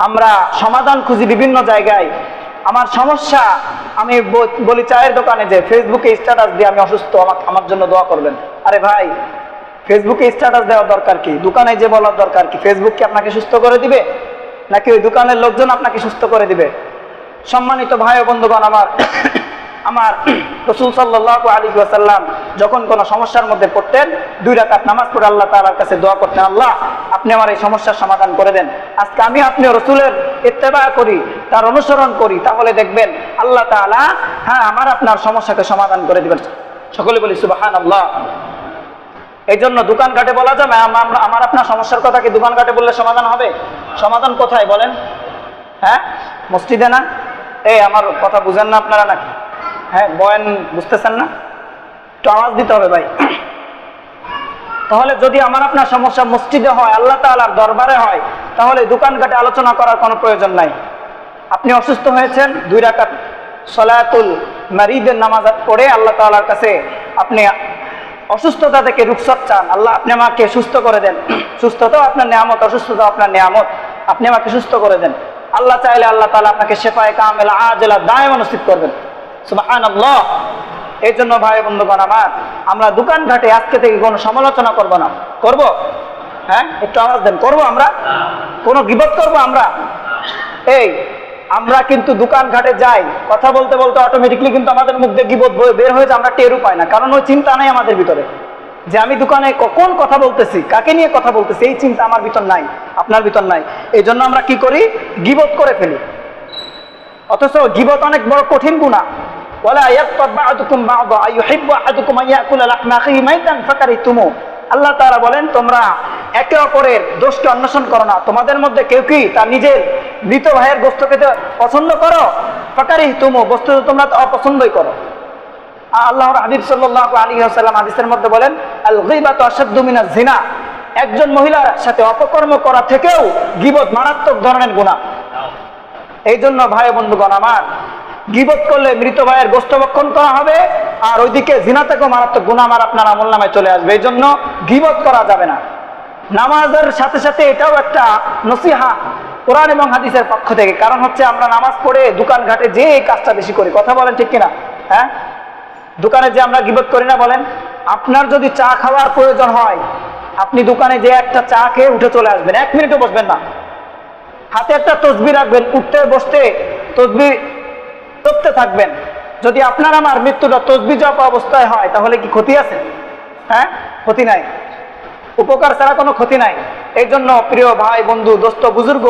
আমরা সমাধান খুঁজি বিভিন্ন জায়গায়। আমার সমস্যা আমি বলি চায়ের দোকানে যে ফেসবুকে স্ট্যাটাস দিয়ে আমি অসুস্থ, আমার জন্য দোয়া করবেন। আরে ভাই, ফেসবুকে স্ট্যাটাস দেওয়ার দরকার কি? দোকানে যে বলার দরকার কি? ফেসবুক কি আপনাকে সুস্থ করে দিবে, নাকি ওই দোকানের লোকজন আপনাকে সুস্থ করে দিবে? সম্মানিত ভাই ও বন্ধুগণ, আমার রাসূল সাল্লাল্লাহু আলাইহি ওয়াসাল্লাম যখন কোনো সমস্যার মধ্যে পড়তেন 2 রাকাত নামাজ পড়ে আল্লাহ তাআলার কাছে দোয়া করতেন, আল্লাহ আপনি আমার এই সমস্যার সমাধান করে দেন। আজকে আমি আপনি রাসূলের ইত্তেবা করি, তার অনুসরণ করি, তাহলে দেখবেন আল্লাহ তাআলা আমার আপনার সমস্যাকে সমাধান করে দিবেন। সকলে বলি সুবহানাল্লাহ। এই জন্য দোকানঘাটে বলা যাবে আমার আপনার সমস্যার কথা কি দোকানঘাটে বললে সমাধান হবে? সমাধান কোথায় বলেন? মসজিদে না? আমার কথা বুঝেন না আপনারা নাকি? বয়ান বুঝতেছেন না? একটু আওয়াজ দিতে হবে ভাই। তাহলে যদি আমার আপনার সমস্যা মসজিদে হয়, আল্লাহ তাআলার দরবারে হয়, তাহলে দোকানঘাটে আলোচনা করার কোনো প্রয়োজন নাই। আপনি অসুস্থ হয়েছেন, 2 রাকাত সালাতুল মারিদের নামাজ পড়ে আল্লাহ তাআলার কাছে আপনি অসুস্থতা থেকে রুখসত চান, আল্লাহ আপনি আমাকে সুস্থ করে দেন। সুস্থতাও আপনার নিয়ামত, অসুস্থতাও আপনার নিয়ামত, আপনি আমাকে সুস্থ করে দেন। আল্লাহ চাইলে আল্লাহ তাআলা আপনাকে শিফায়ে কামিলা আজেলা দায়েমা নসিব করবেন। সুবহানাল্লাহ। এই জন্য ভাই বন্ধুগণ আমার, আমরা দোকানঘাটে আজকে থেকে কোনো সমালোচনা করব না। করব? একটু আওয়াজ দেন। করব? আমরা কোনো গীবত করব? আমরা কিন্তু দোকানঘাটে যাই, কথা বলতে বলতে অটোমেটিকলি কিন্তু আমাদের মুখ দিয়ে গীবত বের হয়ে যায়, আমরা টেরও পাই না। কারণ ওই চিন্তা নাই আমাদের ভিতরে যে আমি দোকানে কোন কথা বলতেছি, কাকে নিয়ে কথা বলতেছি, এই চিন্তা আমার ভিতর নাই, আপনার ভিতর নাই। এই জন্য আমরা কি করি? গীবত করে ফেলি। অথচ গীবত অনেক বড় কঠিন গুনাহ। ওয়ালা ইয়াক্তাব বা'দুকুম বা'দা আইয়ুহিব্বু আহাদুকুম আইয়াকুলা লাহমা আখিহি মাইতান ফাকারিহতুমু। আল্লাহ তাআলা বলেন, তোমরা একে অপরের দোষকে অন্বেষণ করো না। তোমাদের মধ্যে কেউ কি তার নিজের মৃত ভাইয়ের গোশত খেতে পছন্দ করো? ফাকারিহতুমু, বস্তুত তোমরা তো অপছন্দই করো। আল্লাহর হাবিব সাল্লাল্লাহু আলাইহি ওয়াসাল্লাম হাদিসের মধ্যে বলেন, আল গীবাতু আশাদ্দু মিনাজ জিনা। একজন মহিলার সাথে অপকর্ম করা থেকেও গীবত মারাত্মক ধরনের গুনাহ। এই জন্য ভাই বন্ধুগণ আমার, গীবত করলে মৃত ভাইয়ের গোশত ভক্ষণ করা হবে, আর ওইদিকে জিনা থেকেও মারাত্মক গুনাহ আমার আপনার আমলনামায় চলে আসবে। এই জন্য গীবত করা যাবে না। নামাজের সাথে সাথে এটাও একটা নসিহা কোরআন এবং হাদিসের পক্ষ থেকে। কারণ হচ্ছে আমরা নামাজ পড়ে দোকানঘাটে যে এই কাজটা বেশি করি। কথা বলেন ঠিক কিনা? দোকানে যে আমরা গীবত করি না বলেন? আপনার যদি চা খাওয়ার প্রয়োজন হয়, আপনি দোকানে যে একটা চা খেয়ে উঠে চলে আসবেন, 1 মিনিটও বসবেন না। হাতে একটা তসবিহ রাখবেন, উঠতে বসতে তসবিহ জপতে থাকবেন। যদি আপনার আমার মৃত্যুটা তসবিহ জপা অবস্থায় হয়, তাহলে কি ক্ষতি আছে? ক্ষতি নাই। উপকার ছাড়া কোনো ক্ষতি নাই। এই জন্য প্রিয় ভাই বন্ধু দোস্ত বুজুর্গ,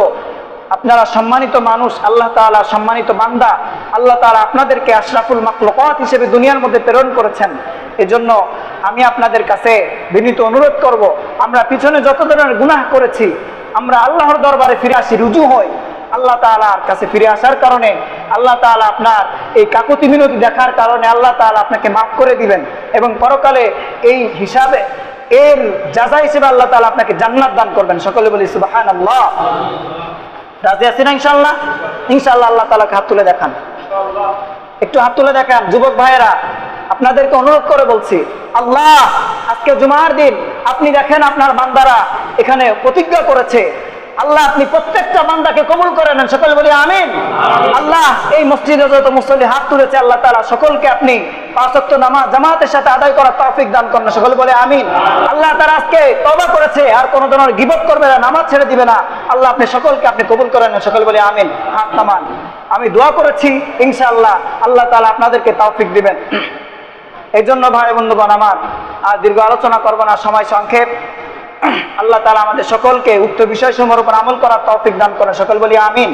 আপনারা সম্মানিত মানুষ, আল্লাহ তাআলা সম্মানিত বান্দা, আল্লাহ তাআলা আপনাদেরকে আশরাফুল মাখলুকাত হিসেবে দুনিয়ার মধ্যে প্রেরণ করেছেন। এজন্য আমি আপনাদের কাছে বিনীত অনুরোধ করব, আমরা পিছনে যত ধরনের গুনাহ করেছি, আমরা আল্লাহর দরবারে ফিরে আসি, রুজু হই। আল্লাহ তাআলার কাছে ফিরে আসার কারণে আল্লাহ তাআলা আপনার এই কাকুতি মিনতি দেখার কারণে আল্লাহ তাআলা আপনাকে মাফ করে দিবেন, এবং পরকালে এই হিসাবে এর জাযা হিসেবে আল্লাহ তাআলা আপনাকে জান্নাত দান করবেন। সকলে বলি সুবহানাল্লাহ। রাজি আছেন ইনশাআল্লাহ? ইনশাআল্লাহ। আল্লাহ তাআলাকে হাত তুলে দেখান, একটু হাত তুলে দেখান। যুবক ভাইয়েরা, আপনাদেরকে অনুরোধ করে বলছি, আল্লাহ আজকে জুমার দিন, আপনি দেখেন আপনার বান্দারা এখানে প্রতিজ্ঞা করেছে, আল্লাহ আপনি প্রত্যেকটা বান্দাকে কবুল করে নেন। সকলে বলি আমিন। আল্লাহ এই মসজিদে যত মুসল্লি হাত তুলেছে, আল্লাহ তাআলা সকলকে আপনি 5 ওয়াক্ত নামাজ জামাতের সাথে আদায় করার তৌফিক দান করেন। সকলে বলে আমিন। আল্লাহ তাআলা আজকে তওবা করেছে, আর কোন ধরনের গীবত করবে না, নামাজ ছেড়ে দিবে না, আল্লাহ আপনি সকলকে আপনি কবুল করে নেন। সকলে বলে আমিন। হাত নামান। আমি দোয়া করেছি, ইনশাআল্লাহ আল্লাহ তাআলা আপনাদেরকে তৌফিক দিবেন। এই জন্য ভাই বন্ধুগণ আমার, আর দীর্ঘ আলোচনা করব না, সময় সংক্ষেপ। আল্লাহ তাআলা আমাদের সকলকে উক্ত বিষয়সমূহের উপর আমল করার তৌফিক দান করেন। সকল বলি আমিন।